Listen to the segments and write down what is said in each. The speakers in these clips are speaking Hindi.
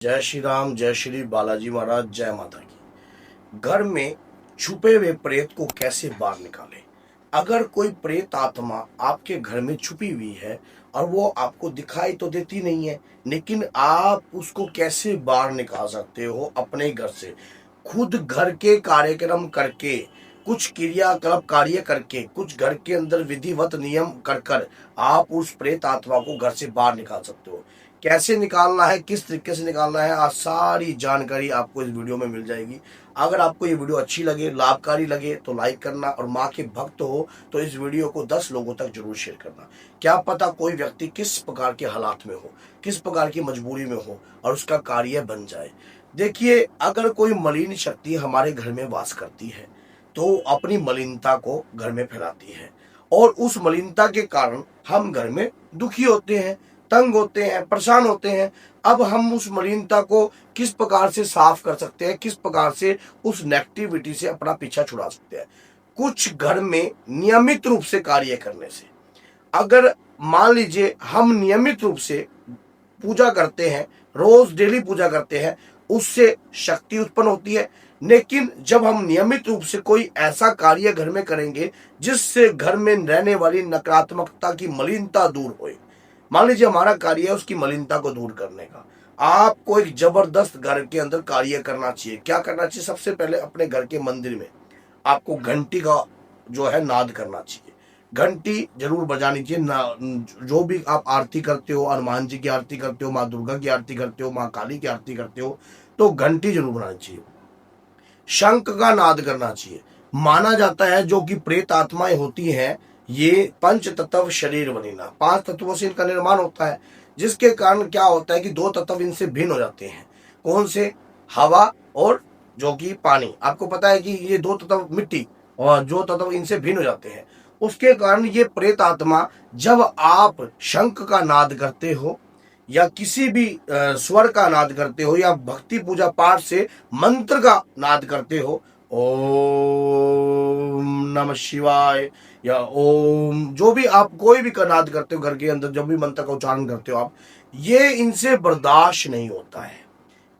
जय श्री राम, जय श्री बालाजी महाराज, जय माता की। घर में छुपे हुए प्रेत को कैसे बाहर निकालें? अगर कोई प्रेत आत्मा आपके घर में छुपी हुई है और वो आपको दिखाई तो देती नहीं है, लेकिन आप उसको कैसे बाहर निकाल सकते हो? अपने घर से खुद घर के कार्यक्रम करके, कुछ क्रियाकलाप कार्य करके, कुछ घर के अंदर विधिवत नियम कर कर आप उस प्रेत आत्मा को घर से बाहर निकाल सकते हो। कैसे निकालना है, किस तरीके से निकालना है, आज सारी जानकारी आपको इस वीडियो में मिल जाएगी। अगर आपको ये वीडियो अच्छी लगे, लाभकारी लगे तो लाइक करना, और माँ के भक्त हो तो इस वीडियो को 10 लोगों तक जरूर शेयर करना। क्या पता कोई व्यक्ति किस प्रकार के हालात में हो, किस प्रकार की मजबूरी में हो और उसका कार्य बन जाए। देखिए, अगर कोई मलिन शक्ति हमारे घर में वास करती है तो अपनी मलिनता को घर में फैलाती है, और उस मलिनता के कारण हम घर में दुखी होते हैं, तंग होते हैं, परेशान होते हैं। अब हम उस मलिनता को किस प्रकार से साफ कर सकते हैं, किस प्रकार से उस नेगेटिविटी से अपना पीछा छुड़ा सकते हैं? कुछ घर में नियमित रूप से कार्य करने से, अगर मान लीजिए हम नियमित रूप से पूजा करते हैं, रोज डेली पूजा करते हैं, उससे शक्ति उत्पन्न होती है। लेकिन जब हम नियमित रूप से कोई ऐसा कार्य घर में करेंगे जिससे घर में रहने वाली नकारात्मकता की मलिनता दूर होए, मान लीजिए हमारा कार्य है उसकी मलिनता को दूर करने का, आपको एक जबरदस्त घर के अंदर कार्य करना चाहिए। क्या करना चाहिए? सबसे पहले अपने घर के मंदिर में आपको घंटी का जो है नाद करना चाहिए। घंटी जरूर बजानी चाहिए ना। जो भी आप आरती करते हो, हनुमान जी की आरती करते हो, माँ दुर्गा की आरती करते हो, माँ काली की आरती करते हो, तो घंटी जरूर बनानी चाहिए। शंख का नाद करना चाहिए। माना जाता है जो कि प्रेत आत्माएं होती हैं, ये पंच तत्व शरीर बनेना, 5 तत्वों से इनका निर्माण होता है, जिसके कारण क्या होता है कि 2 तत्व इनसे भिन्न हो जाते हैं। कौन से? हवा और जो कि पानी। आपको पता है कि ये 2 तत्व, मिट्टी और जो तत्व इनसे भिन्न हो जाते हैं, उसके कारण ये प्रेत आत्मा, जब आप शंख का नाद करते हो या किसी भी स्वर का नाद करते हो या भक्ति पूजा पाठ से मंत्र का नाद करते हो, ओम नमः शिवाय या ओम, जो भी आप कोई भी का नाद करते हो घर के अंदर, जब भी मंत्र का उच्चारण करते हो आप, ये इनसे बर्दाश्त नहीं होता है,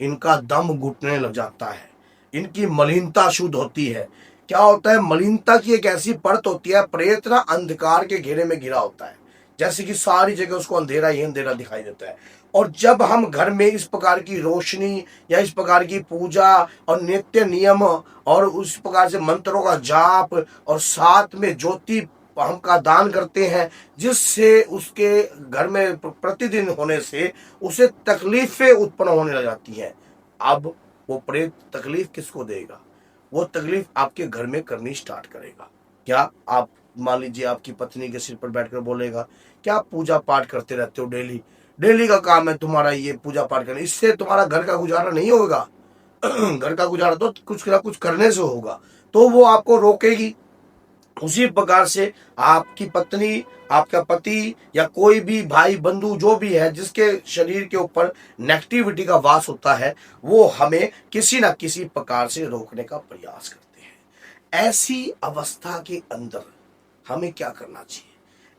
इनका दम घुटने लग जाता है, इनकी मलिनता शुद्ध होती है। क्या होता है? मलिनता की एक ऐसी परत होती है, प्रेत ना अंधकार के घेरे में घिरा होता है, जैसे कि सारी जगह उसको अंधेरा ही अंधेरा दिखाई देता है। और जब हम घर में इस प्रकार की रोशनी या इस प्रकार की पूजा और नित्य नियम और उस प्रकार से मंत्रों का जाप और साथ में ज्योति हम का दान करते हैं, जिससे उसके घर में प्रतिदिन होने से उसे तकलीफें उत्पन्न होने लग जाती हैं। अब वो प्रेत तकलीफ किसको देगा? वो तकलीफ आपके घर में करनी स्टार्ट करेगा। क्या आप, मान लीजिए आपकी पत्नी के सिर पर बैठकर बोलेगा, क्या आप पूजा पाठ करते रहते हो, डेली डेली का काम है तुम्हारा ये पूजा पाठ करना, इससे तुम्हारा घर का गुजारा नहीं होगा। घर का गुजारा तो कुछ ना कुछ करने से होगा, तो वो आपको रोकेगी। उसी प्रकार से आपकी पत्नी, आपका पति या कोई भी भाई बंधु जो भी है जिसके शरीर के ऊपर नेगेटिविटी का वास होता है, वो हमें किसी न किसी प्रकार से रोकने का प्रयास करते हैं। ऐसी अवस्था के अंदर हमें क्या करना चाहिए?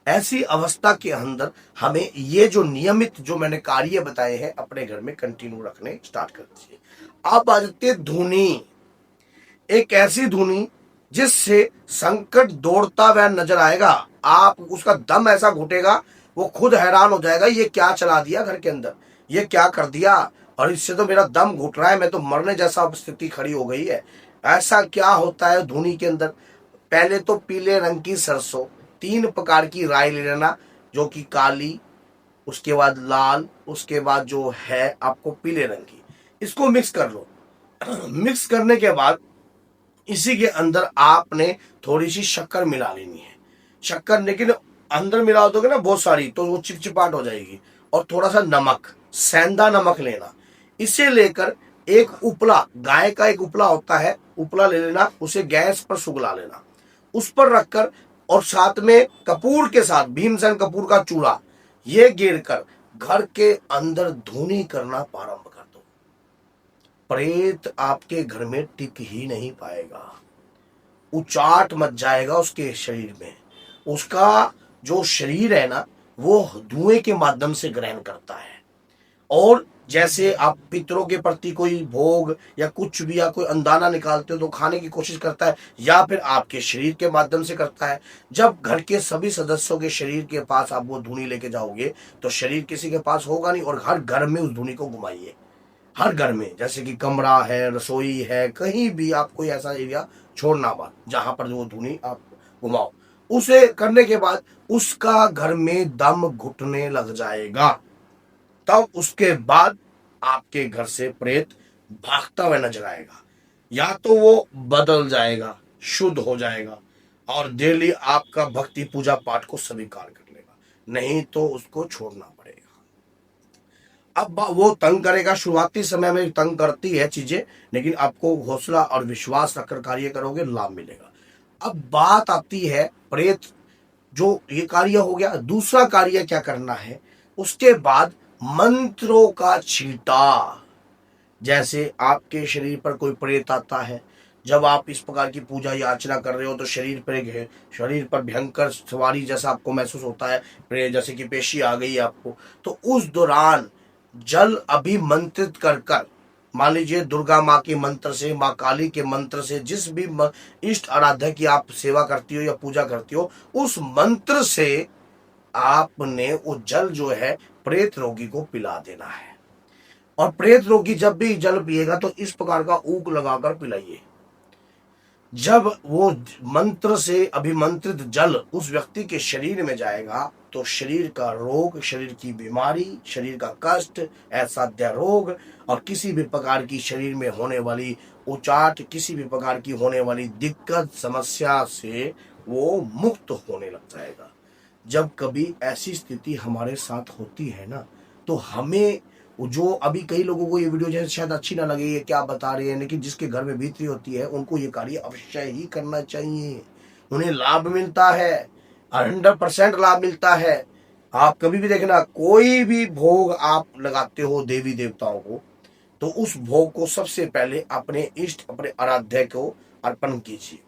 ऐसी अवस्था के अंदर हमें ये जो नियमित जो मैंने कार्य बताए हैं अपने घर में कंटिन्यू रखने स्टार्ट कर दीजिए। अब आ जाती है धुनी। एक ऐसी धुनी जिससे संकट दौड़ता हुआ नजर आएगा, आप उसका दम ऐसा घुटेगा, वो खुद हैरान हो जाएगा, ये क्या चला दिया घर के अंदर, ये क्या कर दिया, और इससे तो मेरा दम घुट रहा है, मैं तो मरने जैसा स्थिति खड़ी हो गई है। ऐसा क्या होता है धुनी के अंदर? पहले तो पीले रंग की सरसों, 3 प्रकार की राय ले लेना, जो कि काली, उसके बाद लाल, उसके बाद जो है आपको पीले रंग की, इसको मिक्स कर लो। मिक्स करने के बाद इसी के अंदर आपने थोड़ी सी शक्कर मिला लेनी है। शक्कर लेकिन अंदर मिला दोगे ना बहुत सारी, तो वो चिपचिपाट हो जाएगी। और थोड़ा सा नमक, सेंधा नमक लेना। इसे लेकर एक उपला, गाय का एक उपला होता है, उपला ले लेना, उसे गैस पर सुगला लेना, उस पर रखकर, और साथ में कपूर के साथ भीमसेन कपूर का चूड़ा ये गिर कर घर के अंदर धुनी करना प्रारंभ कर दो। प्रेत आपके घर में टिक ही नहीं पाएगा, उचाट मच जाएगा उसके शरीर में। उसका जो शरीर है ना, वो धुएं के माध्यम से ग्रहण करता है, और जैसे आप पितरों के प्रति कोई भोग या कुछ भी या कोई अंदाना निकालते हो तो खाने की कोशिश करता है, या फिर आपके शरीर के माध्यम से करता है। जब घर के सभी सदस्यों के शरीर के पास आप वो धुनी लेके जाओगे तो शरीर किसी के पास होगा नहीं, और हर घर में उस धुनी को घुमाइए। हर घर में, जैसे कि कमरा है, रसोई है, कहीं भी आप कोई ऐसा एरिया छोड़ना मत जहां पर वो धुनी आप घुमाओ। उसे करने के बाद उसका घर में दम घुटने लग जाएगा। तब उसके बाद आपके घर से प्रेत भागता हुआ नजर आएगा। या तो वो बदल जाएगा, शुद्ध हो जाएगा और डेली आपका भक्ति पूजा पाठ को स्वीकार कर लेगा, नहीं तो उसको छोड़ना पड़ेगा। अब वो तंग करेगा, शुरुआती समय में तंग करती है चीजें, लेकिन आपको हौसला और विश्वास रखकर कार्य करोगे, लाभ मिलेगा। अब बात आती है प्रेत, जो ये कार्य हो गया, दूसरा कार्य क्या करना है उसके बाद, मंत्रों का छींटा। जैसे आपके शरीर पर कोई प्रेत आता है, जब आप इस प्रकार की पूजा याचना कर रहे हो तो शरीर पर भयंकर सवारी जैसा आपको महसूस होता है, प्रेत जैसे कि पेशी आ गई है आपको, तो उस दौरान जल अभिमंत्रित कर कर, मान लीजिए दुर्गा माँ के मंत्र से, माँ काली के मंत्र से, जिस भी इष्ट आराध्य की आप सेवा करती हो या पूजा करती हो, उस मंत्र से आपने वो जल जो है प्रेत रोगी को पिला देना है। और प्रेत रोगी जब भी जल पिएगा तो इस प्रकार का ऊक लगाकर पिलाइए। जब वो मंत्र से अभिमंत्रित जल उस व्यक्ति के शरीर में जाएगा तो शरीर का रोग, शरीर की बीमारी, शरीर का कष्ट, असाध्य रोग और किसी भी प्रकार की शरीर में होने वाली उचाट, किसी भी प्रकार की होने वाली दिक्कत समस्या से वो मुक्त होने लग जाएगा। जब कभी ऐसी स्थिति हमारे साथ होती है ना, तो हमें, जो अभी कई लोगों को ये वीडियो जैसे शायद अच्छी ना लगे, ये क्या बता रहे हैं, लेकिन जिसके घर में बीती होती है उनको ये कार्य अवश्य ही करना चाहिए। उन्हें लाभ मिलता है, 100% लाभ मिलता है। आप कभी भी देखना, कोई भी भोग आप लगाते हो देवी देवताओं को, तो उस भोग को सबसे पहले अपने इष्ट, अपने आराध्य को अर्पण कीजिए।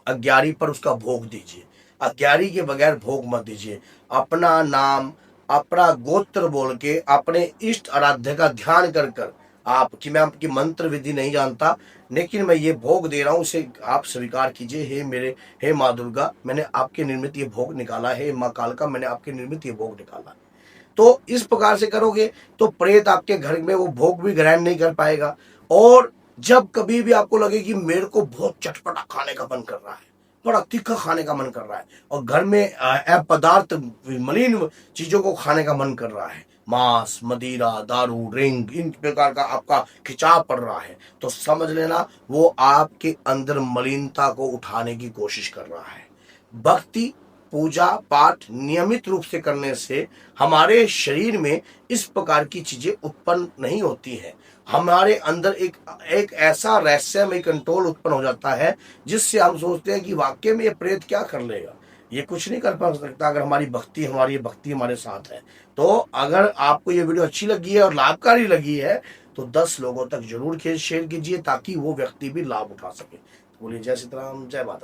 अग्यारी पर उसका भोग दीजिए, अग्यारी के बगैर भोग मत दीजिए। अपना नाम, अपना गोत्र बोल के अपने इष्ट आराध्य का ध्यान कर कर आपकी, मैं आपकी मंत्र विधि नहीं जानता, लेकिन मैं ये भोग दे रहा हूँ, इसे आप स्वीकार कीजिए। हे माँ दुर्गा, मैंने आपके निर्मित ये भोग निकाला है, माँ कालका, मैंने आपके निर्मित ये भोग निकाला। तो इस प्रकार से करोगे तो प्रेत आपके घर में वो भोग भी ग्रहण नहीं कर पाएगा। और जब कभी भी आपको लगे कि मेरे को बहुत चटपटा खाने का मन कर रहा है, बड़ा तीखा खाने का मन कर रहा है, और घर में अपदार्थ मलिन चीजों को खाने का मन कर रहा है, मांस, मदिरा, दारू, ड्रिंक, इन प्रकार का आपका खिंचाव पड़ रहा है, तो समझ लेना वो आपके अंदर मलिनता को उठाने की कोशिश कर रहा है। भक्ति पूजा पाठ नियमित रूप से करने से हमारे शरीर में इस प्रकार की चीजें उत्पन्न नहीं होती है। हमारे अंदर एक ऐसा रहस्यमय कंट्रोल उत्पन्न हो जाता है जिससे हम सोचते हैं कि वाकई में ये प्रेत क्या कर लेगा, ये कुछ नहीं कर पा सकता अगर हमारी भक्ति हमारे साथ है। तो अगर आपको ये वीडियो अच्छी लगी है और लाभकारी लगी है तो 10 लोगों तक जरूर शेयर कीजिए ताकि वो व्यक्ति भी लाभ उठा सके। बोलिए जय सीताराम, जय माता।